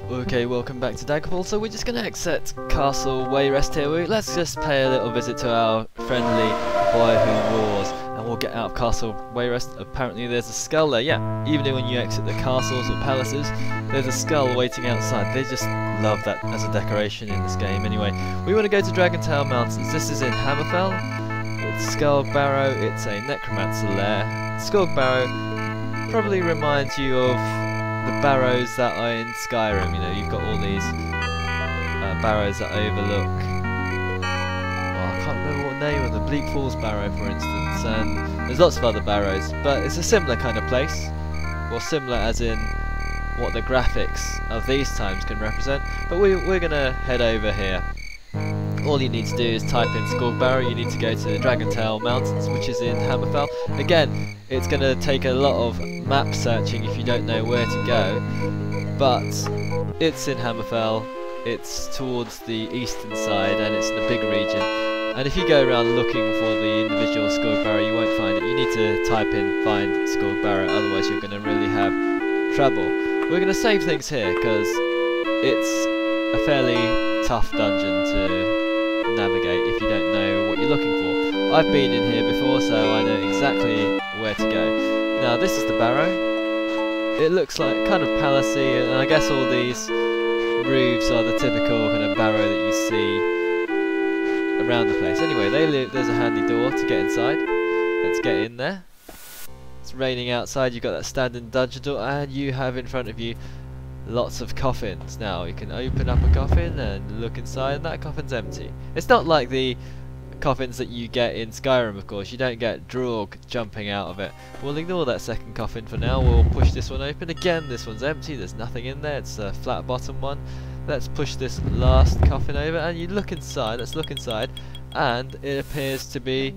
Okay, welcome back to Daggerfall. So we're just going to exit Castle Wayrest here. Let's just pay a little visit to our friendly boy who roars, and we'll get out of Castle Wayrest. Apparently there's a skull there. Yeah, even when you exit the castles or palaces, there's a skull waiting outside. They just love that as a decoration in this game. Anyway, we want to go to Dragontail Mountains. This is in Hammerfell. It's Scourg Barrow. It's a necromancer lair. Scourg Barrow probably reminds you of the barrows that are in Skyrim. You know, you've got all these barrows that overlook, well, I can't remember what name of them, Bleak Falls Barrow for instance, and there's lots of other barrows, but it's a similar kind of place, or similar as in what the graphics of these times can represent. But we're going to head over here. All you need to do is type in Scourg Barrow. You need to go to the Dragontail Mountains, which is in Hammerfell. Again, it's going to take a lot of map searching if you don't know where to go, but it's in Hammerfell, it's towards the eastern side, and it's in a big region. And if you go around looking for the individual Scourg Barrow, you won't find it. You need to type in find Scourg Barrow, otherwise you're going to really have trouble. We're going to save things here because it's a fairly tough dungeon to navigate if you don't know what you're looking for. I've been in here before, so I know exactly where to go. Now this is the barrow. It looks like kind of palacey, and I guess all these roofs are the typical kind of barrow that you see around the place. Anyway, there's a handy door to get inside. Let's get in there. It's raining outside, you've got that standing dungeon door, and you have in front of you lots of coffins. Now you can open up a coffin and look inside, and that coffin's empty. It's not like the coffins that you get in Skyrim, of course. You don't get Draug jumping out of it. We'll ignore that second coffin for now. We'll push this one open. Again, this one's empty. There's nothing in there. It's a flat bottom one. Let's push this last coffin over, and you look inside. Let's look inside, and it appears to be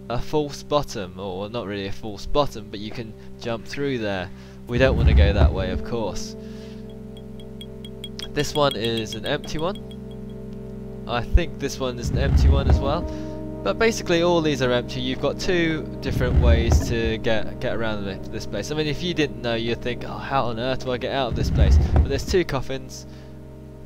a false bottom, or not really a false bottom, but you can jump through there. We don't want to go that way, of course. This one is an empty one. I think this one is an empty one as well. But basically all these are empty. You've got two different ways to get around this place. I mean, if you didn't know, you'd think, oh, how on earth do I get out of this place? But there's two coffins.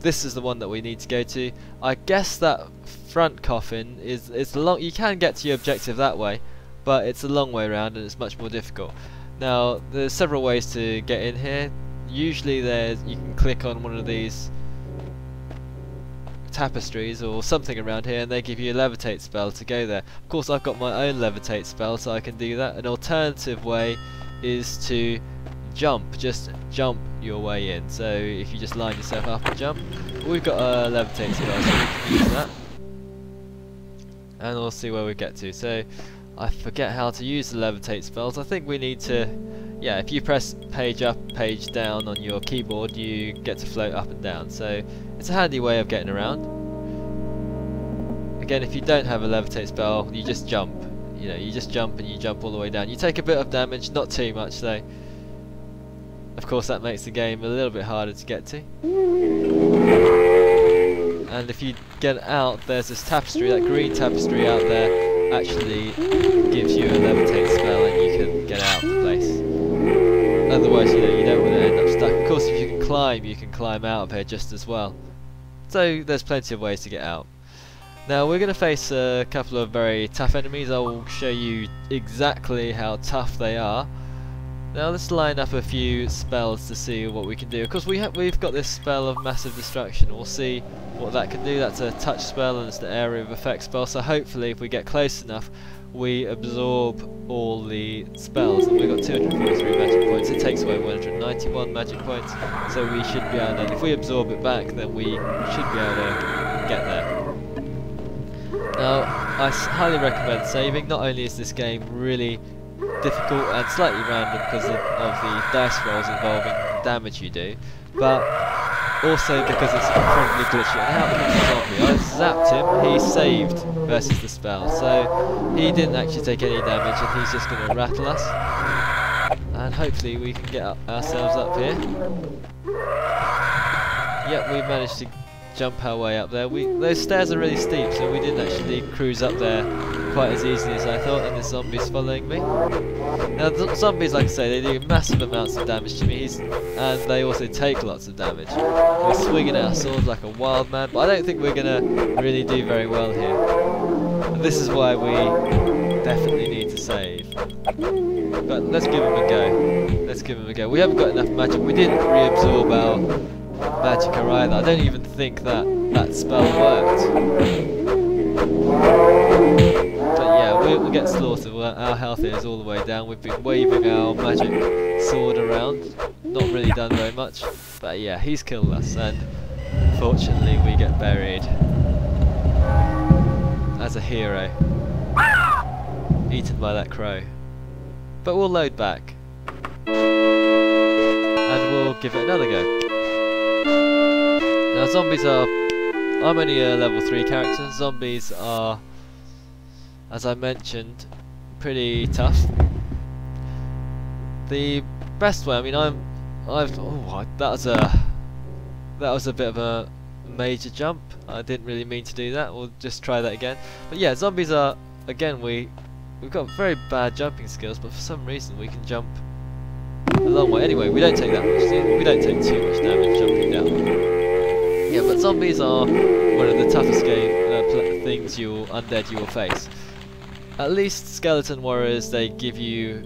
This is the one that we need to go to. I guess that front coffin is long. You can get to your objective that way, but it's a long way around and it's much more difficult. Now there's several ways to get in here. Usually you can click on one of these tapestries or something around here, and they give you a levitate spell to go there. Of course, I've got my own levitate spell, so I can do that. An alternative way is to jump, just jump your way in. So if you just line yourself up and jump, we've got a levitate spell, so we can use that, and we'll see where we get to. So I forget how to use the levitate spells. I think we need to, yeah, if you press page up, page down on your keyboard, you get to float up and down. So it's a handy way of getting around. Again, if you don't have a levitate spell, you just jump. You know, you just jump and you jump all the way down. You take a bit of damage, not too much though. Of course, that makes the game a little bit harder to get to. And if you get out, there's this tapestry, that green tapestry out there actually gives you a levitate spell, and you can get out of the place. Otherwise, you know, you don't want to end up stuck. Of course, if you can climb out of here just as well. So there's plenty of ways to get out. Now we're going to face a couple of very tough enemies. I will show you exactly how tough they are. Now let's line up a few spells to see what we can do. Of course, we've got this spell of massive destruction. We'll see what that can do. That's a touch spell, and it's the area of effect spell. So hopefully, if we get close enough, we absorb all the spells. And we've got 243 magic points. It takes away 191 magic points. So we should be able to, if we absorb it back, then we should be able to get there. Now, I highly recommend saving. Not only is this game really difficult and slightly random because of the dice rolls involving damage you do, but also because it's incredibly glitchy. And how comes the zombie? I zapped him, he saved versus the spell, so he didn't actually take any damage, and he's just going to rattle us. And hopefully we can get ourselves up here. Yep, we managed to jump our way up there. Those stairs are really steep, so we didn't actually cruise up there quite as easily as I thought, and the zombies following me. Now the zombies, like I say, they do massive amounts of damage to me, and they also take lots of damage. We're swinging our swords like a wild man, but I don't think we're going to really do very well here. And this is why we definitely need to save. But let's give him a go. Let's give him a go. We haven't got enough magic. We didn't reabsorb our magicka either. I don't even think that spell worked. But yeah, we'll get slaughtered. Our health is all the way down. We've been waving our magic sword around. Not really done very much. But yeah, he's killed us, and fortunately we get buried as a hero. Eaten by that crow. But we'll load back. And we'll give it another go. Now zombies are... I'm only a level 3 character. Zombies are, as I mentioned, pretty tough. The best way, I mean, that was a bit of a major jump. I didn't really mean to do that. We'll just try that again. But yeah, zombies are, again, we've got very bad jumping skills, but for some reason we can jump a long way. Anyway, we don't take that much. We don't take too much damage jumping down. Yeah, but zombies are one of the toughest things undead you will face. At least skeleton warriors, they give you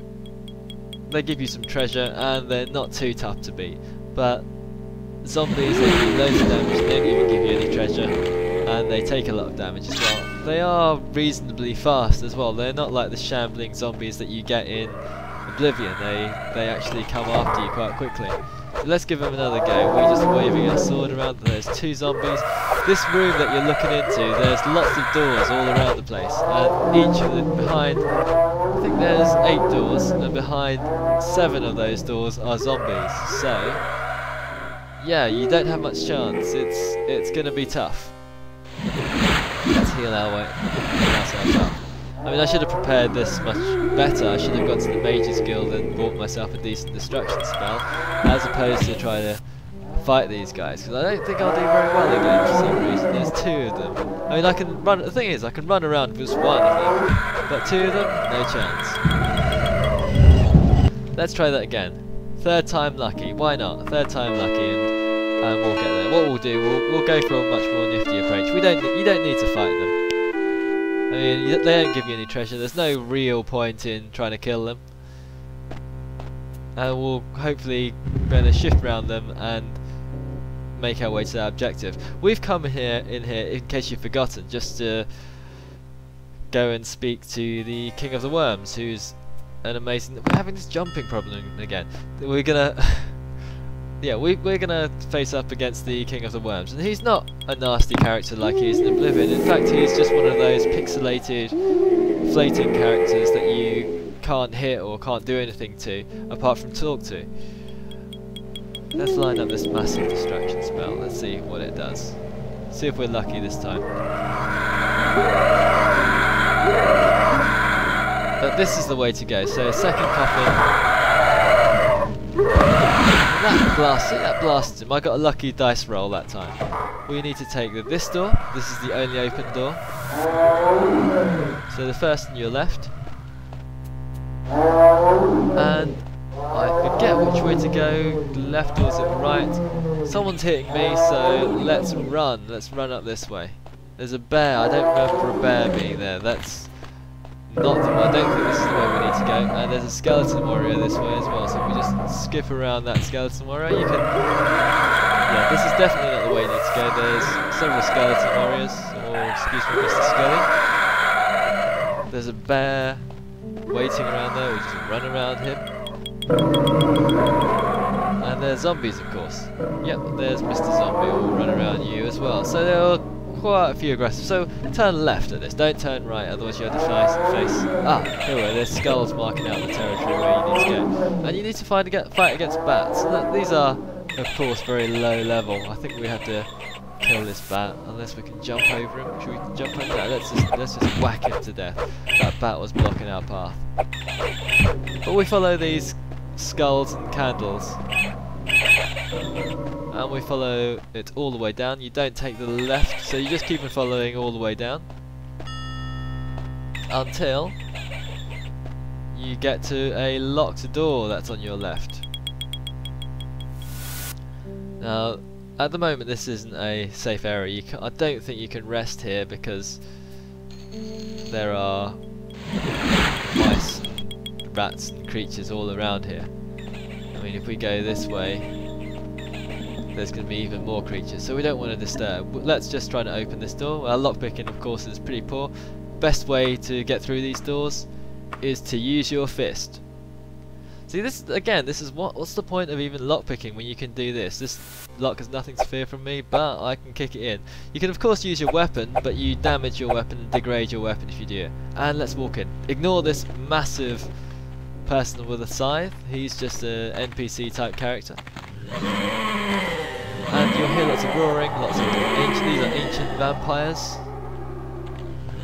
some treasure, and they're not too tough to beat. But zombies, they do loads of damage, they don't even give you any treasure, and they take a lot of damage as well. They are reasonably fast as well. They're not like the shambling zombies that you get in Oblivion. They actually come after you quite quickly. So let's give them another go. We're just waving our sword around. There's 2 zombies. This room that you're looking into, there's lots of doors all around the place, and each of them behind, I think there's 8 doors, and behind 7 of those doors are zombies. So yeah, you don't have much chance. It's gonna be tough. Let's heal ourselves up. I mean, I should have prepared this much better. I should have gone to the Mage's Guild and bought myself a decent destruction spell, as opposed to trying to fight these guys, because I don't think I'll do very well again for some reason. There's 2 of them. I mean, I can run. The thing is, I can run around with just 1 of them, but 2 of them, no chance. Let's try that again. 3rd time lucky. Why not? 3rd time lucky, and we'll get there. What we'll do, we'll go for a much more nifty approach. You don't need to fight them. I mean, they don't give you any treasure. There's no real point in trying to kill them. And we'll hopefully be able to shift around them and make our way to our objective. We've come in here, in case you've forgotten, just to go and speak to the King of the Worms, who's an amazing... We're having this jumping problem again. We're gonna... yeah, we're gonna face up against the King of the Worms, and he's not a nasty character like he is in Oblivion. In fact, he's just one of those pixelated, floating characters that you can't hit or can't do anything to, apart from talk to. Let's line up this massive distraction spell. Let's see what it does. See if we're lucky this time. But this is the way to go. So, 2nd coffin. That blasted him. I got a lucky dice roll that time. We need to take this door. This is the only open door. So the first on your left. And I forget which way to go. Left or is it right? Someone's hitting me, so let's run. Let's run up this way. There's a bear. I don't remember a bear being there. That's not the one. I don't think this is the way we need to go. And there's a skeleton warrior this way as well. So if we just skip around that skeleton warrior, you can... Yeah, this is definitely not the way you need to go. There's several skeleton warriors, or excuse me, Mr. Skelly. There's a bear waiting around there. We just run around him. And there's zombies, of course. Yep, there's Mr. Zombie. We'll run around you as well. So there are quite a few aggressive. So turn left at this, don't turn right, otherwise you have to face. Here we go, there's skulls marking out the territory where you need to go. And you need to fight against bats. And these are, of course, very low level. I think we have to kill this bat, unless we can jump over him. Should we jump over that? Let's just whack him to death. That bat was blocking our path. But we follow these skulls and candles. And we follow it all the way down. You don't take the left, so you just keep on following all the way down. until you get to a locked door that's on your left. Now, at the moment this isn't a safe area. I don't think you can rest here because there are mice, and rats and creatures all around here. I mean, if we go this way, there's going to be even more creatures, so we don't want to disturb. Let's just try to open this door. Well, lockpicking of course is pretty poor. Best way to get through these doors is to use your fist. See, this is what's the point of even lockpicking when you can do this? This lock has nothing to fear from me, but I can kick it in. You can of course use your weapon, but you damage your weapon and degrade your weapon if you do it. And let's walk in. Ignore this massive person with a scythe. He's just an NPC type character. And you'll hear lots of roaring, lots of these are ancient vampires.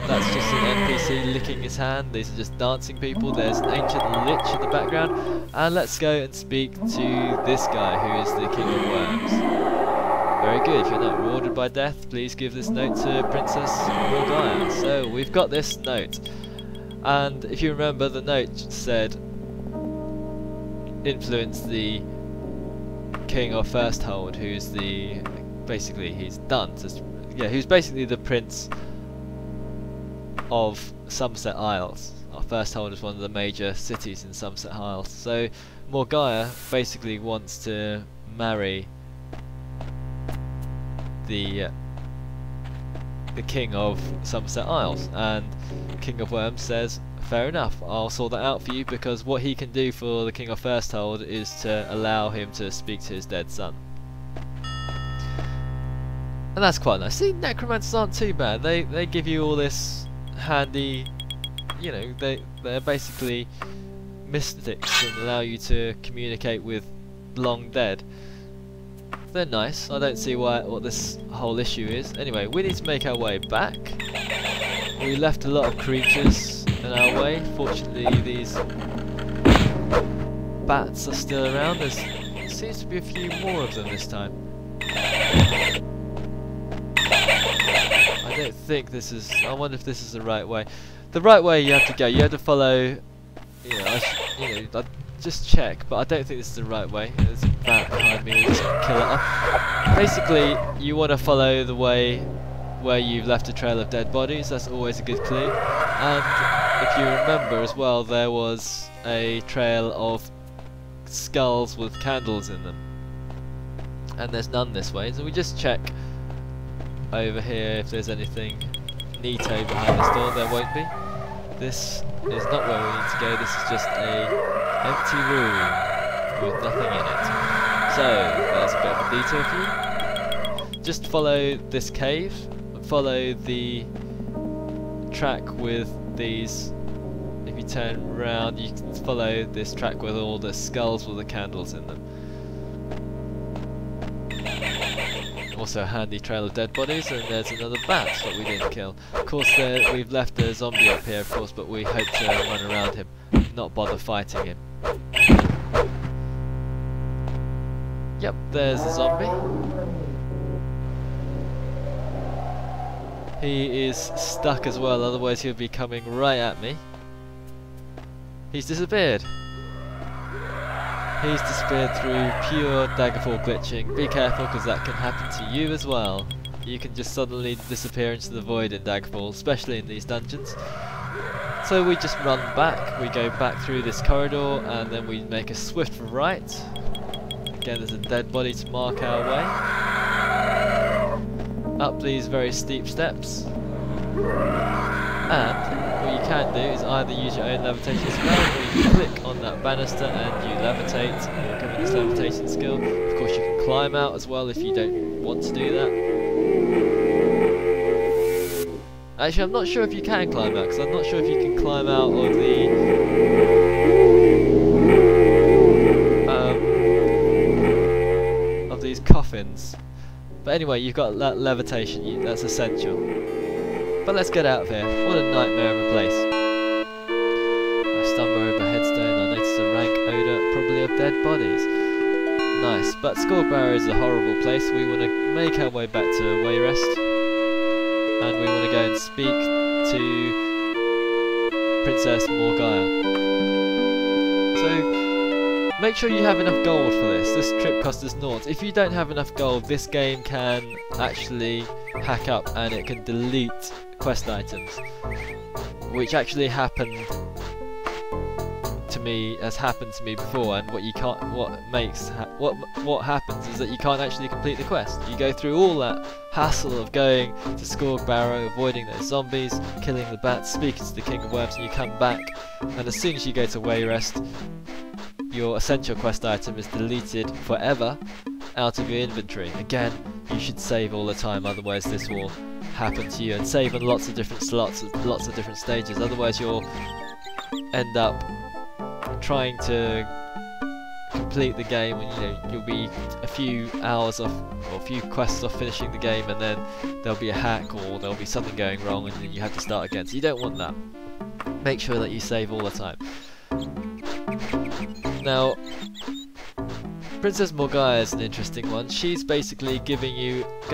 That's just an NPC licking his hand. These are just dancing people. There's an ancient lich in the background. And let's go and speak to this guy who is the King of Worms. Very good. If you're not rewarded by death, please give this note to Princess Morgana. So we've got this note. And if you remember, the note said influence the King of First Hold, who's the he's done. Yeah, who's basically the prince of Somerset Isles. Our First Hold is one of the major cities in Somerset Isles. So Morgana basically wants to marry the King of Somerset Isles, and King of Worms says, fair enough, I'll sort that out for you, because what he can do for the King of First Hold is to allow him to speak to his dead son. And that's quite nice. See, necromancers aren't too bad. They give you all this handy, you know, they're basically mystics and allow you to communicate with long dead. They're nice. I don't see what this whole issue is. Anyway, we need to make our way back. We left a lot of creatures in our way. Fortunately, these bats are still around. There seems to be a few more of them this time. I don't think this is. I wonder if this is the right way. The right way you have to go. You have to follow. I just check, but I don't think this is the right way. There's a bat behind me. We'll just kill it off. Basically, you want to follow the way where you've left a trail of dead bodies. That's always a good clue. And if you remember as well, there was a trail of skulls with candles in them, and there's none this way. So we just check over here if there's anything neato behind this door. There won't be. This is not where we need to go. This is just a empty room with nothing in it. So there's a bit of a detour for you. Just follow this cave and follow the track with these. If you turn round, you can follow this track with all the skulls with the candles in them. Also a handy trail of dead bodies, and there's another bat that we didn't kill. Of course we've left a zombie up here, of course, but we hope to run around him, not bother fighting him. Yep, there's the zombie. He is stuck as well, otherwise he'll be coming right at me. He's disappeared. He's disappeared through pure Daggerfall glitching. Be careful, because that can happen to you as well. You can just suddenly disappear into the void in Daggerfall, especially in these dungeons. So we just run back, we go back through this corridor, and then we make a swift right. Again, there's a dead body to mark our way. Up these very steep steps. And what you can do is either use your own levitation spell, or you can click on that banister and you levitate. You're given this levitation skill. Of course, you can climb out as well if you don't want to do that. Actually, I'm not sure if you can climb out, because I'm not sure if you can climb out of these coffins. But anyway, you've got that levitation. That's essential. But let's get out of here. What a nightmare of a place. I stumble over a headstone. I notice a rank odour, probably of dead bodies. Nice. But Scourg Barrow is a horrible place. We want to make our way back to Wayrest. And we want to go and speak to Princess Morgaya. So make sure you have enough gold for this. This trip costs us naught. If you don't have enough gold, this game can actually hack up and it can delete quest items, which actually happened to me, has happened to me before. And what you can't, what happens is that you can't actually complete the quest. You go through all that hassle of going to Scourg Barrow, avoiding those zombies, killing the bats, speaking to the King of Worms, and you come back, and as soon as you go to Wayrest, your essential quest item is deleted forever out of your inventory. Again, you should save all the time, otherwise this will happen to you, and save on lots of different slots, lots of different stages, otherwise you'll end up trying to complete the game and you'll be a few hours off, or a few quests off finishing the game, and then there'll be a hack or there'll be something going wrong and then you have to start again. So you don't want that. Make sure that you save all the time. Now, Princess Morgaya is an interesting one. She's basically going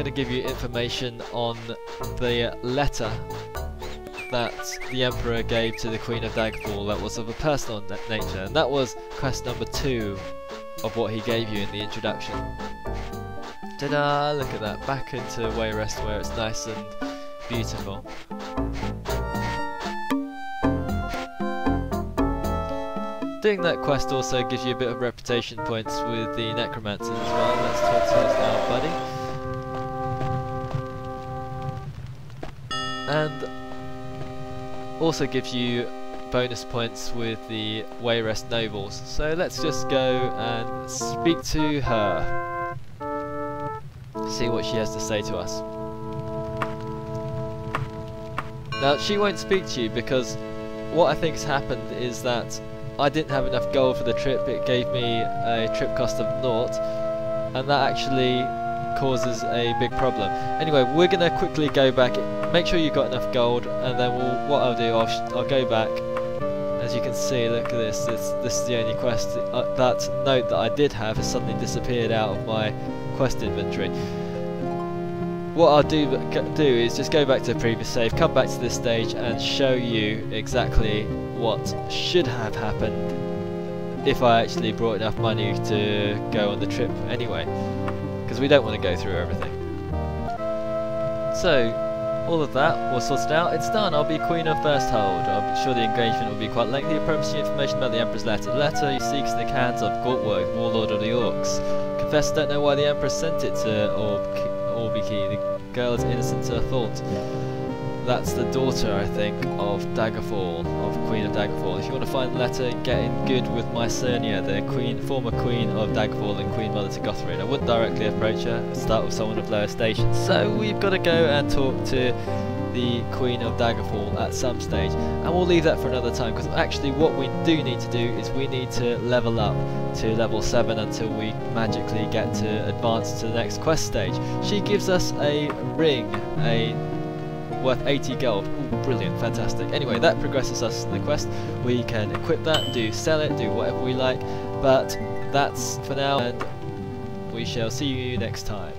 to give you information on the letter that the Emperor gave to the Queen of Daggerfall that was of a personal nature, and that was quest number 2 of what he gave you in the introduction. Ta-da! Look at that, back into Wayrest where it's nice and beautiful. Doing that quest also gives you a bit of reputation points with the Necromancers as well. Let's talk to us now, buddy. And also gives you bonus points with the Wayrest nobles. So let's just go and speak to her. See what she has to say to us. Now she won't speak to you because what I think has happened is that I didn't have enough gold for the trip. It gave me a trip cost of naught, and that actually causes a big problem. Anyway, we're gonna quickly go back. Make sure you've got enough gold, and then what I'll do, I'll go back. As you can see, look at this. This is the only quest. That note that I did have has suddenly disappeared out of my quest inventory. What I'll do is just go back to the previous save, come back to this stage, and show you exactly what should have happened if I actually brought enough money to go on the trip anyway, because we don't want to go through everything. So all of that was sorted out, it's done. I'll be Queen of First Hold. I'm sure the engagement will be quite lengthy. I promise you information about the Emperor's letter. The letter he seeks in the hands of Gortworth, warlord of the Orcs. Confess, don't know why the Emperor sent it to Orbiki. The girl is innocent to a fault. That's the daughter, I think, of Daggerfall, of Queen of Daggerfall. If you want to find the letter, get in good with Mycernia, the former Queen of Daggerfall and Queen Mother to Gothrin. I wouldn't directly approach her, I'd start with someone of lower station. So we've got to go and talk to the Queen of Daggerfall at some stage. And we'll leave that for another time, because actually what we do need to do is we need to level up to level 7 until we magically get to advance to the next quest stage. She gives us a ring, worth 80 gold. Ooh, brilliant, fantastic. Anyway, that progresses us in the quest. We can equip that, sell it, do whatever we like, but that's for now, and we shall see you next time.